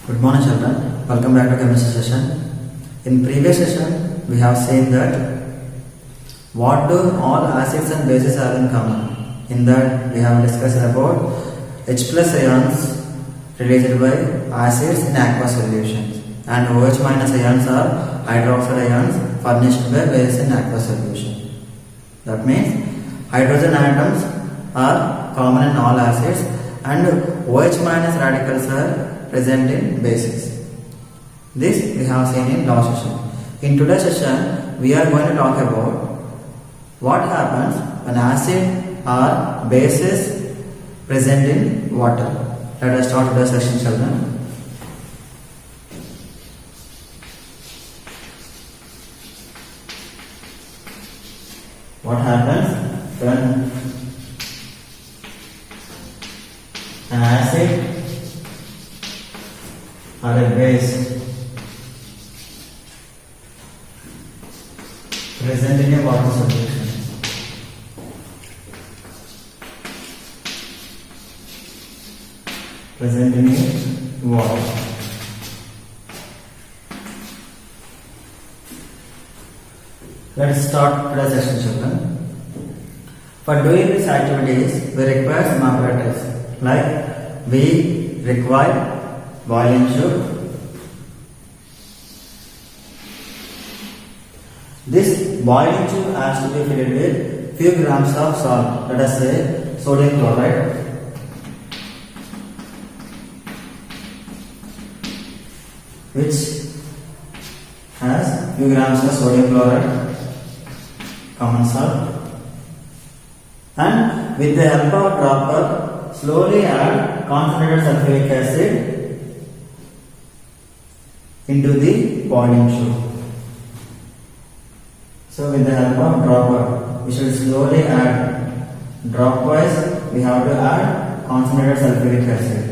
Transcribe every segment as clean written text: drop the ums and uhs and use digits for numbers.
Good morning children, welcome back to chemistry session. In previous session we have seen that what do all acids and bases have in common. In that we have discussed about H plus ions released by acids in aqueous solutions and OH minus ions are hydroxide ions furnished by bases in aqueous solution. That means hydrogen atoms are common in all acids and OH minus radicals are present in bases. This we have seen in last session. In today's session, we are going to talk about what happens when acid or bases present in water. Let us start today's session, children. What happens when an acid or a base present in a water solution? Present in a water. Let's start today's session, children. For doing these activities, we require some apparatus. Like we require boiling tube. This boiling tube has to be filled with few grams of salt. Let us say sodium chloride. Which has few grams of sodium chloride, common salt. And with the help of dropper, slowly add concentrated sulfuric acid into the boiling tube. So with the help of dropper, we should slowly add, dropwise we have to add concentrated sulfuric acid.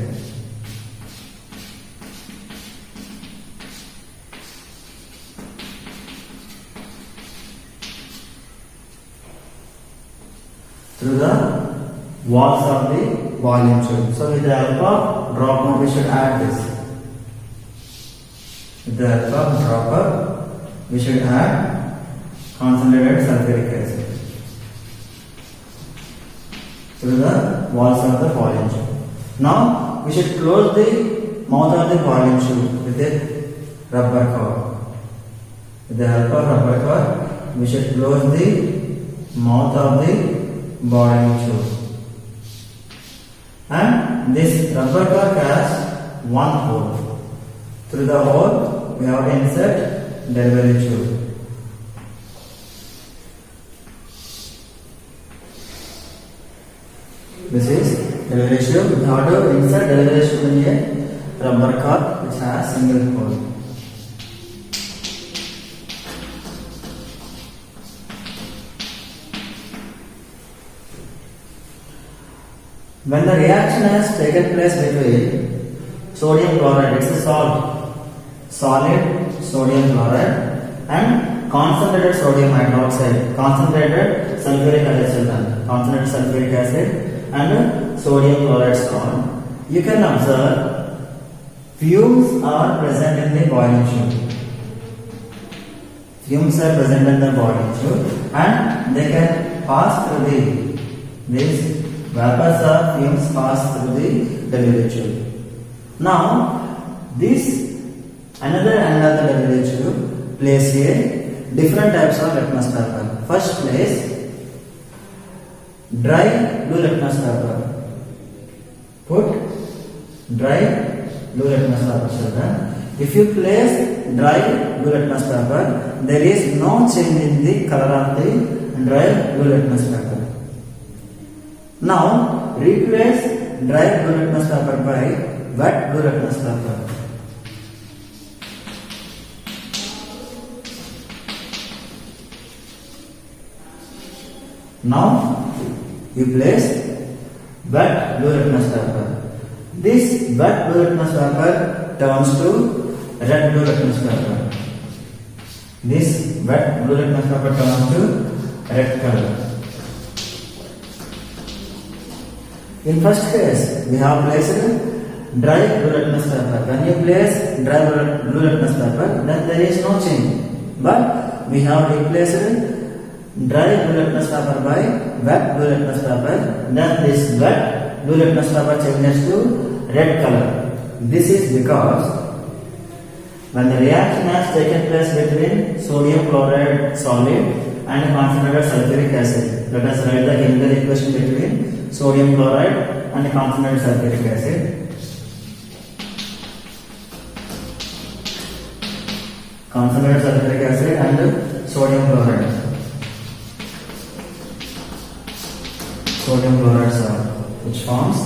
Through the walls of the boiling tube. So with the help of dropper, we should add this. With the help of dropper, we should add concentrated sulfuric acid through the walls of the boiling tube. Now we should close the mouth of the boiling tube with a rubber cover. With the help of rubber cover, we should close the mouth of the boiling tube. And this rubber cover has one hole. Through the hole, we have to insert delivery tube. This is delivery tube. We have to insert delivery tube in a rubber cup which has single hole. When the reaction has taken place between sodium chloride, it's a solid sodium chloride and concentrated sodium hydroxide, concentrated sulfuric acid and sodium chloride salt, you can observe fumes are present in the boiling tube. Fumes are present in the boiling tube and they can pass through these vapors or fumes pass through the delivery tube. Now, this another end of the delivery tube place here different types of litmus paper. First place dry blue litmus paper. Put dry blue litmus paper, children. If you place dry blue litmus paper, there is no change in the color of the dry blue litmus paper. Now replace dry blue litmus paper by wet blue litmus paper. Now you place wet blue litmus paper. This wet blue litmus paper turns to red blue litmus paper. This wet blue litmus paper turns to red color. In first case, we have placed dry blue litmus paper. When you place dry blue litmus paper, then there is no change. But we have replaced dry blue litmus paper by wet blue litmus paper. Then this wet blue litmus paper changes to red color. This is because when the reaction has taken place between sodium chloride solid and concentrated sulfuric acid, let us write the chemical equation between sodium chloride and concentrated sulfuric acid. Concentrated sulfuric acid and sodium chloride. Sodium chloride salt, which forms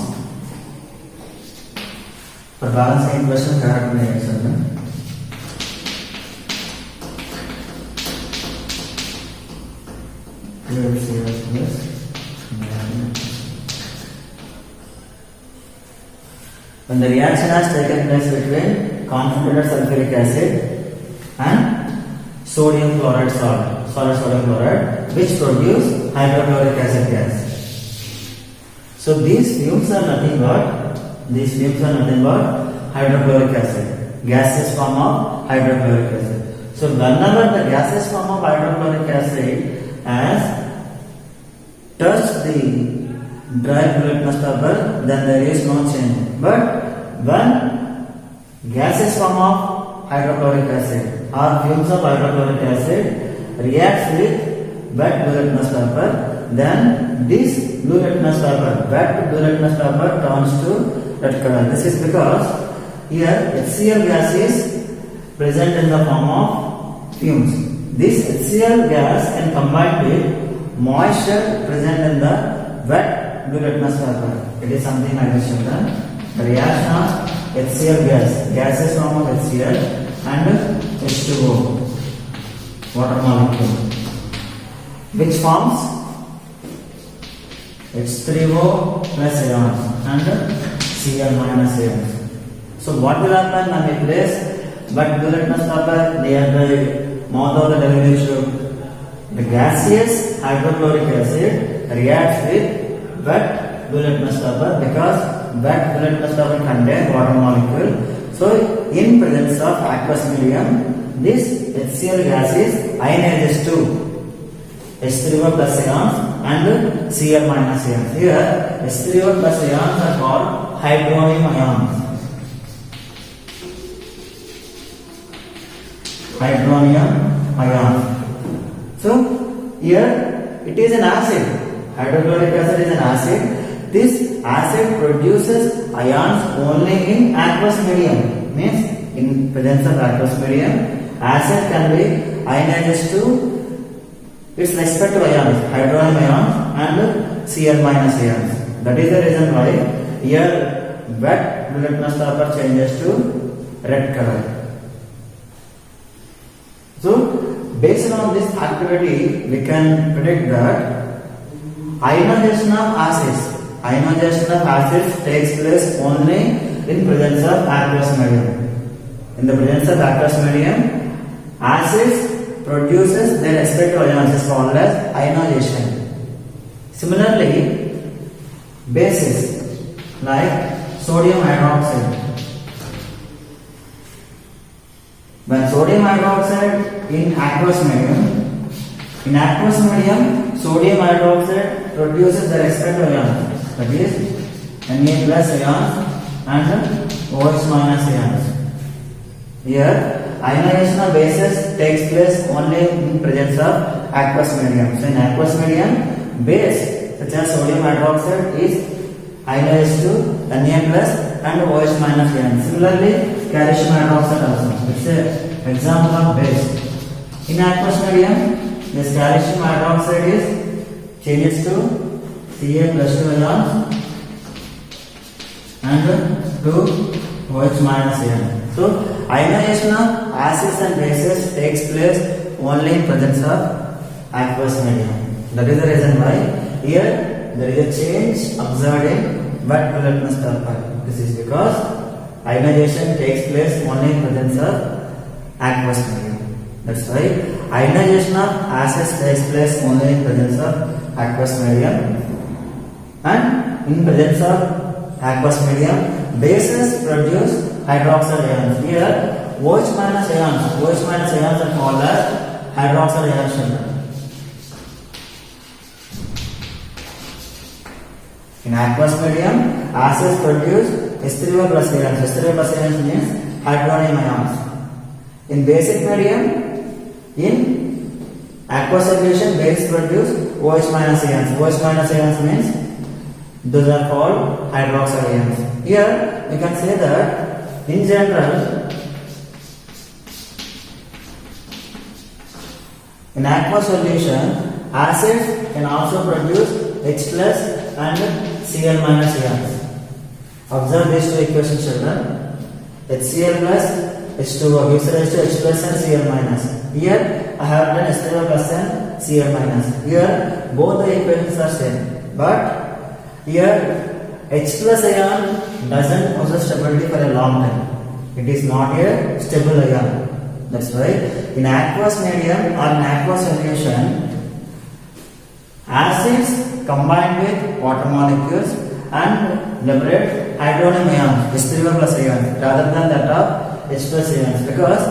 for balancing equation characterization. When the reaction has taken place between concentrated sulfuric acid and sodium chloride salt, solid sodium chloride, which produce hydrochloric acid gas. So these fumes are nothing but hydrochloric acid, gaseous form of hydrochloric acid. So whenever the gaseous form of hydrochloric acid has touched the dry blue litmus paper, then there is no change. But when gaseous form of hydrochloric acid or fumes of hydrochloric acid reacts with wet blue litmus paper, then this blue litmus paper, wet blue litmus paper turns to red color. This is because here HCl gas is present in the form of fumes. This HCl gas can combine with moisture present in the wet blue litmus paper. It is something I mentioned. The reaction of HCl gas, gaseous form of HCl and H2O, water molecule, which forms H3O plus ions and Cl minus ions. So what will happen when we place wet blue litmus paper near the mouth of the delivery tube? The gaseous hydrochloric acid reacts with wet blue litmus paper because wet blue litmus paper contains water molecule. So in presence of aqueous medium, this HCl gas is ionizes to H3O plus ions and Cl minus ions. Here H3O plus ions are called hydronium ions. Hydronium ions. So here it is an acid. Hydrochloric acid is an acid. This acid produces ions only in aqueous medium. Means in presence of aqueous medium, acid can be ionized to its respective ions, hydronium ions and Cl minus ions. That is the reason why here wet blue litmus paper changes to red color. So based on this activity, we can predict that ionization of acids takes place only in presence of aqueous medium. In the presence of aqueous medium, acids produces their respective ions is called as ionization. Similarly, bases like sodium hydroxide. When sodium hydroxide in aqueous medium, sodium hydroxide produces the respective ions, that is Na plus ions and OH minus ions. Here ionization of bases takes place only in presence of aqueous medium. So in aqueous medium, base such as sodium hydroxide is ionized to Na plus and OH minus ions. Similarly, calcium hydroxide also. It's an example of base. In aqueous medium, this calcium hydroxide is changes to Ca plus 2 ions and 2 OH minus ion. So ionization of acids and bases takes place only in presence of aqueous medium. That is the reason why here there is a change observed in wet blue litmus paper. This is because ionization takes place only in presence of aqueous medium. That's why ionization of acids takes place only in presence of aqueous medium, and in presence of aqueous medium. Bases produce hydroxide ions. Here OH minus ions are called as hydroxide ions. In aqueous medium, acids produce H3O plus ions. H3O plus ions means hydronium ions. In basic medium, in aqueous solution, base produce OH minus ions. OH minus ions means those are called hydroxide ions. Here we can say that in general, in aqueous solution, acids can also produce H plus and Cl minus ions. Observe these two equations, children. HCl plus H2O gives rise to H plus and Cl minus. Here I have done H3O plus and Cl minus. Here both the equations are same, but here H plus ion doesn't possess stability for a long time. It is not a stable ion. That's why in aqueous medium or in aqueous solution, acids combine with water molecules and liberate hydronium ions, H3O plus ions, rather than that of H plus ions, because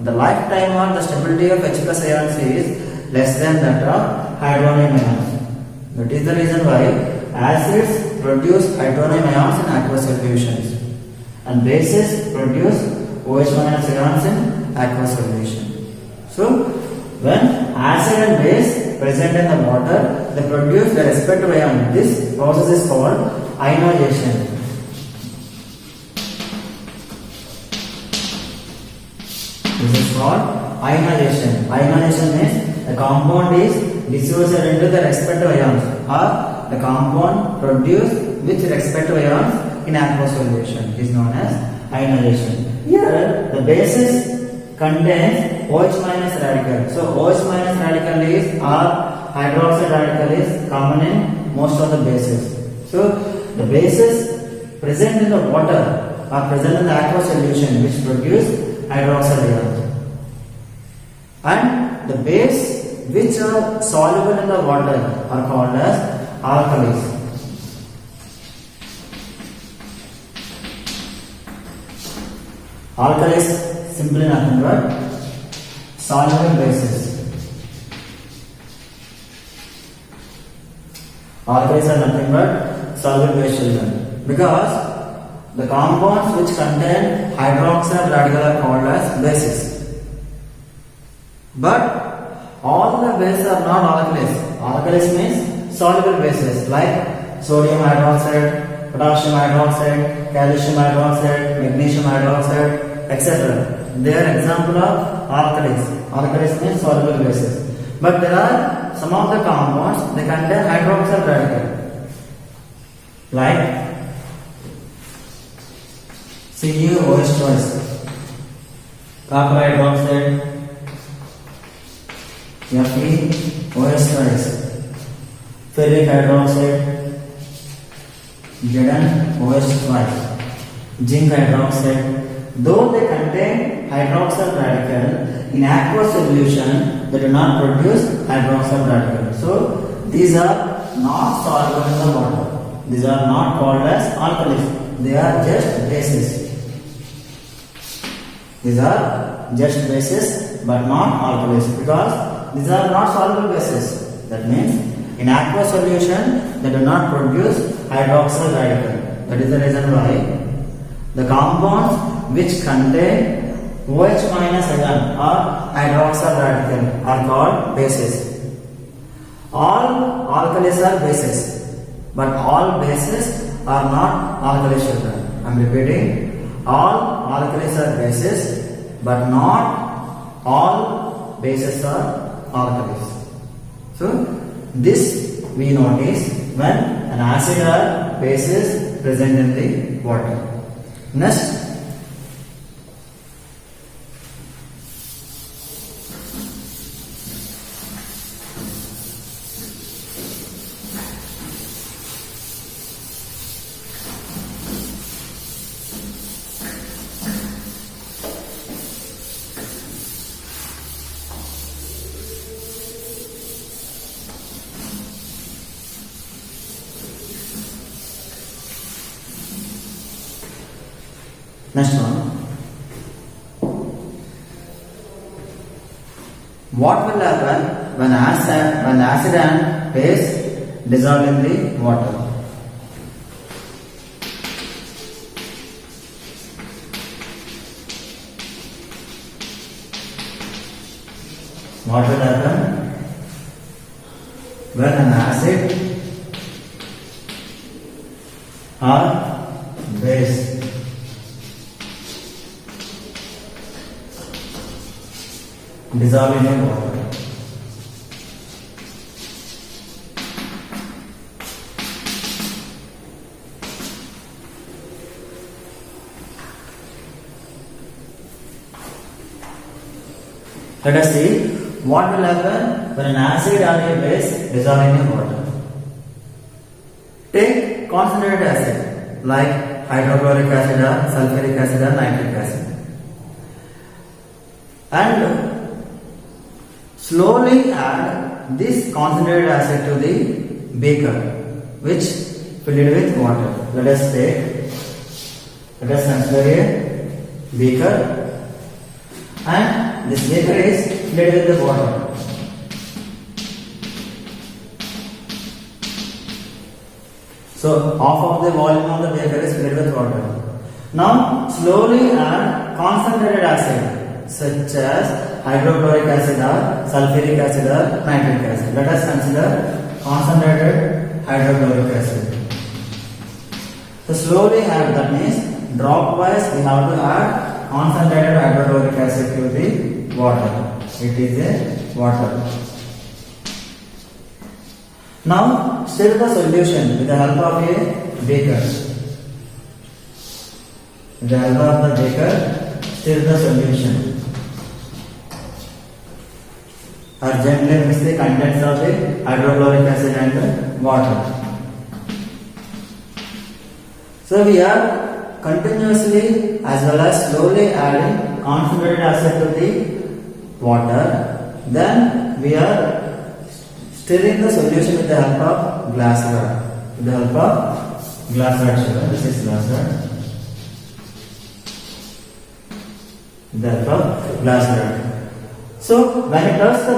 the lifetime or the stability of H plus ions is less than that of hydronium ions. That is the reason why acids produce hydronium ions in aqueous solutions and bases produce OH minus ions in aqueous solution. So, when acid and base present in the water, they produce their respective ion. This process is called ionization. This is called ionization. Ionization means the compound is dissociated into the respective ions, or the compound produced with respective ions in aqueous solution is known as ionization. Here the basis contains OH minus radical. So OH minus radical is or hydroxide radical is common in most of the bases. So the bases present in the water are present in the aqueous solution which produce hydroxide ions. And the base which are soluble in the water are called as alkalis. Alkalis simply nothing but soluble bases. Alkalis are nothing but soluble base, children, because the compounds which contain hydroxide radical are called as bases. But all the bases are not alkalis. Alkalis means soluble bases like sodium hydroxide, potassium hydroxide, calcium hydroxide, magnesium hydroxide, etc. They are example of alkalis. Alkalis means soluble bases. But there are some of the compounds they contain hydroxide radical, like CuOH twice, copper hydroxide, FeOH twice, ferric hydroxide, ZnOH twice, zinc hydroxide. Though they contain hydroxide radical, in aqueous solution they do not produce hydroxide radical. So these are not soluble in the water. These are not called as alkalis. They are just bases. These are just bases but not alkalis, because these are not soluble bases. That means in aqueous solution they do not produce hydroxide radical. That is the reason why the compounds which contain OH minus ion or hydroxide radical are called bases. All alkalis are bases, but all bases are not alkalis, children. I am repeating, all alkalis are bases, but not all bases are alkalis. So this we notice when an acid or base is present in the water. Next, Next one. What will happen when acid and base dissolve in the water? What will happen when an acid or base dissolve in a water? Let us see what will happen when an acid or a base dissolve in a water. Take concentrated acid like hydrochloric acid or sulfuric acid or nitric acid and slowly add this concentrated acid to the beaker which filled with water. Let us consider a beaker and this beaker is filled with the water. So half of the volume of the beaker is filled with water. Now slowly add concentrated acid such as hydrochloric acid or sulfuric acid or nitric acid. Let us consider concentrated hydrochloric acid. So slowly add, that means dropwise we have to add concentrated hydrochloric acid to the water. It is a water. Now stir the solution with the help of a beaker. With the help of the beaker, stir the solution. Or gently mix the contents of the hydrochloric acid and water. So we are continuously as well as slowly adding concentrated acid to the water. Then we are stirring the solution with the help of glass rod. With the help of glass rod sugar. This is glass rod. With the help of glass rod. So when it touches the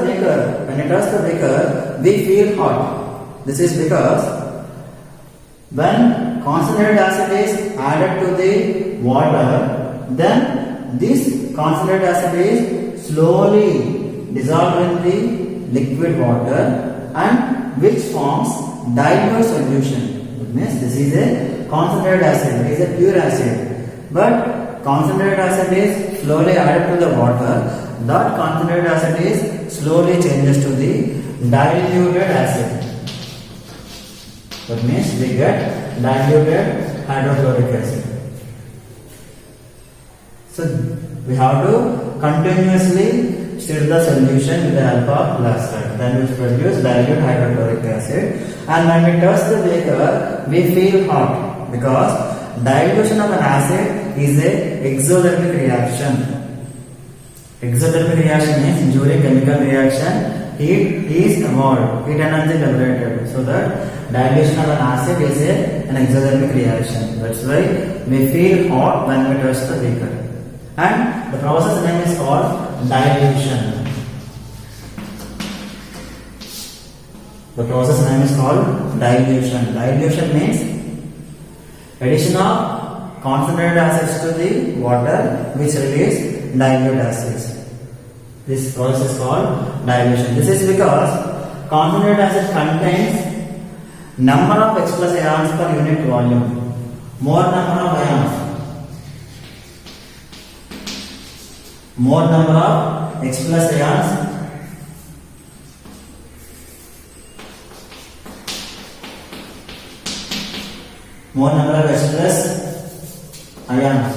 beaker, we feel hot. This is because when concentrated acid is added to the water, then this concentrated acid is slowly dissolved in the liquid water and which forms dilute solution. That means this is a concentrated acid, it is a pure acid. But concentrated acid is slowly added to the water. That concentrated acid is slowly changes to the diluted acid. That means we get diluted hydrochloric acid. So we have to continuously stir the solution with the help of glass rod. Then we produce dilute hydrochloric acid. And when we touch the beaker, we feel hot because dilution of an acid is a exothermic reaction. Exothermic reaction means during chemical reaction, heat is evolved, heat energy liberated. So that dilution of an acid is an exothermic reaction. That's why we feel hot when we touch the beaker. And the process name is called dilution. The process name is called dilution. Dilution means addition of concentrated acids to the water which release dilute acids. This process is called dilution. This is because concentrated acid contains number of H plus ions per unit volume. More number of ions. More number of H plus ions. More number of H plus ions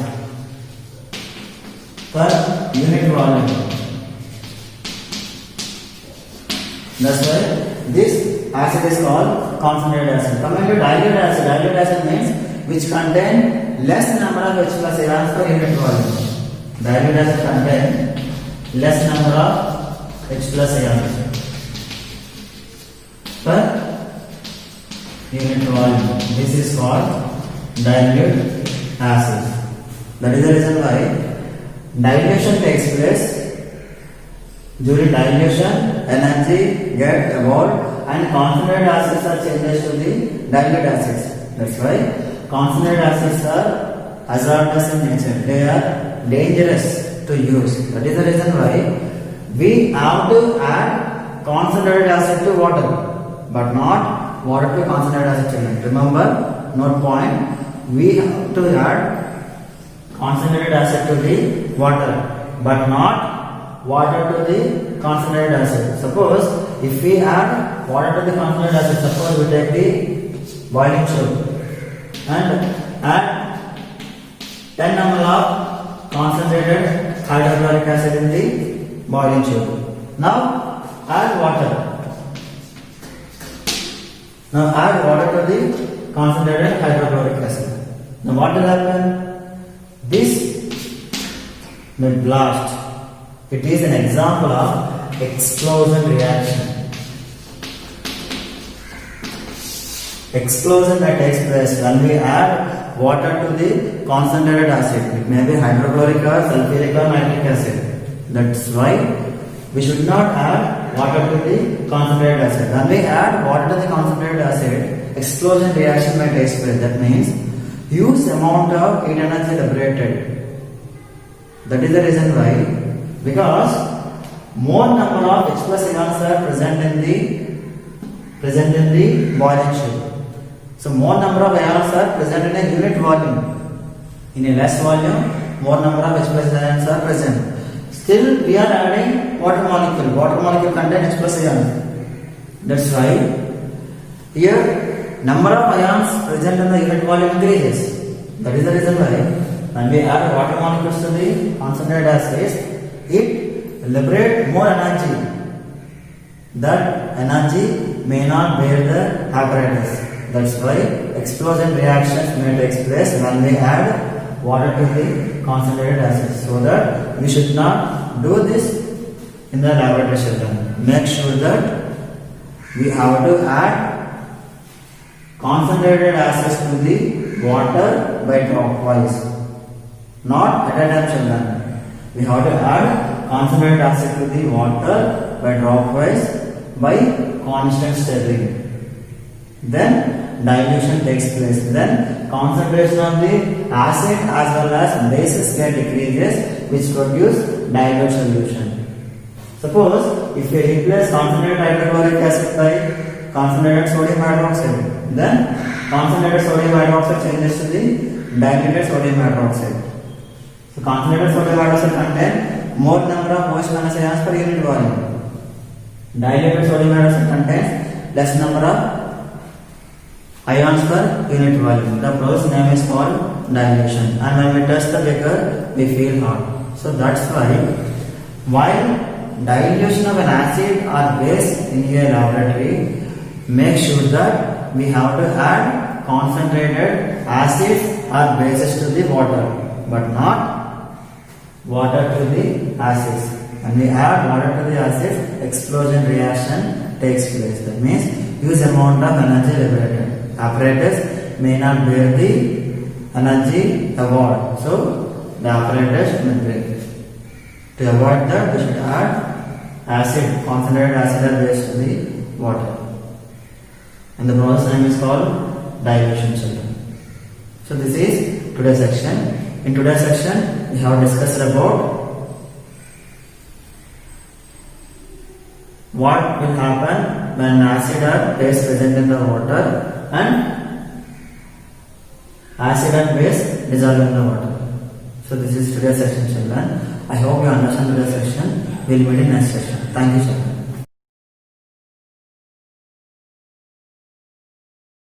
per unit volume. That's why this acid is called concentrated acid. Coming to dilute acid. Dilute acid means which contain less number of H plus ions per unit volume. Dilute acid contain less number of H plus ions per unit volume. This is called dilute acid. That is the reason why dilution takes place. During dilution, energy gets evolved and concentrated acids are changed to the dilute acids. That's why concentrated acids are hazardous in nature. They are dangerous to use. That is the reason why we have to add concentrated acid to water, but not water to concentrated acid. Remember, note point, we have to add concentrated acid to the water, but not water to the concentrated acid. Suppose if we add water to the concentrated acid, suppose we take the boiling tube and add 10 ml of concentrated hydrochloric acid in the boiling tube. Now add water. Now add water to the concentrated hydrochloric acid. Now what will happen? This may blast. It is an example of explosion reaction. Explosion that takes place when we add water to the concentrated acid. It may be hydrochloric or sulfuric or nitric acid. That's why we should not add water to the concentrated acid. When we add water to the concentrated acid, explosion reaction may take place. That means huge amount of heat energy liberated. That is the reason why, because more number of H plus ions are present in the boiling tube. So more number of ions are present in a unit volume. In a less volume, more number of H plus ions are present. Still, we are adding water molecule. Water molecule contains H plus ions. That's why here number of ions present in the unit volume increases. That is the reason why when we add water molecules to the concentrated acids, it liberates more energy. That energy may not bear the apparatus. That's why explosion reactions may take place when we add water to the concentrated acids. So that we should not do this in the laboratory setting. Make sure that we have to add concentrated acids to the water by dropwise, not at a time children. We have to add concentrated acid to the water by dropwise by constant stirring. Then dilution takes place. Then concentration of the acid as well as bases get decreases, which produce dilute solution. Suppose if we replace concentrated hydrochloric acid by concentrated sodium hydroxide, then concentrated sodium hydroxide changes to the diluted sodium hydroxide. So concentrated sodium hydroxide contains more number of OH minus ions per unit volume. Diluted sodium hydroxide contains less number of ions per unit volume. The process name is called dilution. And when we touch the beaker, we feel hot. So that's why while dilution of an acid or base in a laboratory, make sure that we have to add concentrated acids or bases to the water, but not water to the acids. When we add water to the acids, explosion reaction takes place. That means huge amount of energy liberated. Apparatus may not bear the energy evolved. So the apparatus may break. To avoid that, we should add acid, concentrated acid or base to the water. And the process name is called dilution children. So this is today's section. In today's section, we have discussed about what will happen when acid or base present in the water and acid and base dissolve in the water. So this is today's section children. I hope you understand today's section. We will meet in next section. Thank you children.